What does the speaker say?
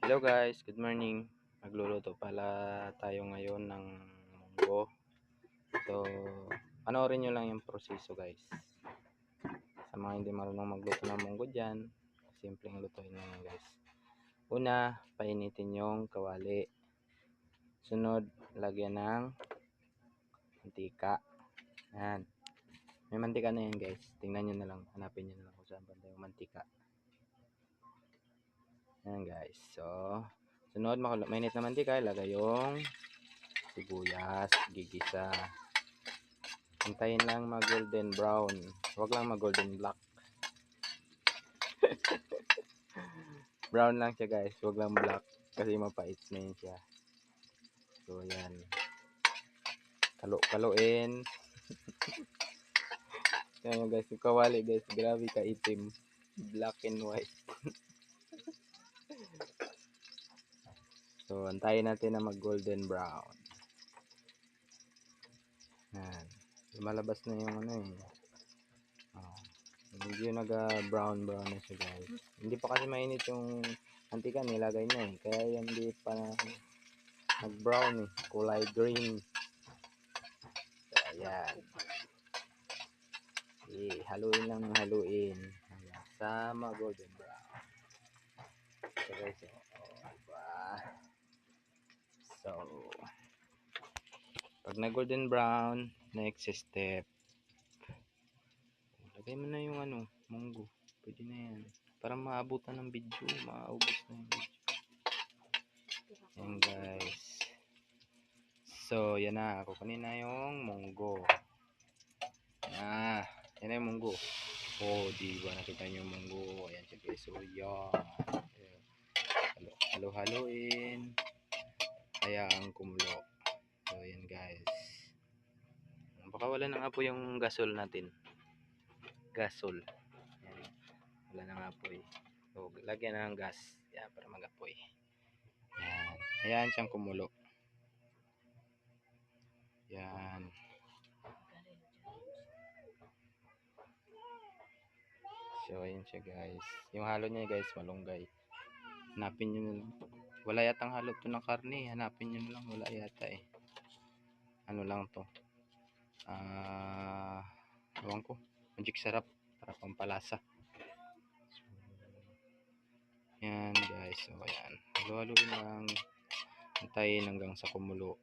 Hello guys, good morning. Magluluto pala tayo ngayon ng munggo. So, panoorin nyo lang yung proseso guys. Sa mga hindi marunong magluto ng munggo dyan, simpleng lutuin lang yan guys. Una, painitin yung kawali. Sunod, lagyan ng mantika. Yan. May mantika na yan guys. Tingnan nyo na lang, hanapin nyo na lang kung saan banda yung mantika. Yan guys. So, sunod, mainit na mantika, ilagay yung sibuyas, gigisa. Hintayin lang mag golden brown. Huwag lang mag golden black. Brown lang siya guys, huwag lang black. Kasi mapait na yun siya. So, yan. Kaluin. Yan guys, yung kawali guys. Grabe ka itim. Black and white. So, antayin natin na mag golden brown. Yan. Lumalabas na yung ano eh. Oh. Medyo naga-brown na siya guys. Hindi pa kasi mainit yung mantika, nilagay na eh. Kaya hindi pa nag-brown eh. Kulay green. So, ayan. Okay, haluin lang haluin. Ayan. Sama golden brown. So guys, diba? So, pag na golden brown, next step. Lagay mo na yung ano, munggo. Pwede na yan. Para maabutan ng video. Maaubos na yung video. Ayan guys. So, yan na. Kukunin na yung munggo. Yan na yung munggo. Oh, di ba nakita nyo yung munggo? Ayan siya guys. So, yan. Halo-haloin. Hayaan kumulo. So, yan guys. Baka wala na nga po yung gasol natin. Gasol. Yan. Wala na nga po eh. So, lagyan na ng gas. Yan, para mag-apoy. Yan. Hayaan siyang kumulo. Yan. So, ayun siya guys. Yung halo niya guys, malunggay. Hanapin nyo na lang. Wala yatang halo to ng karne. Hanapin nyo na lang. Wala yata eh. Ano lang to. Ewan ko. Magic sarap. Para pampalasa. So, yan guys. So, ayan. Halo-haloin lang. Antayin hanggang sa kumulo.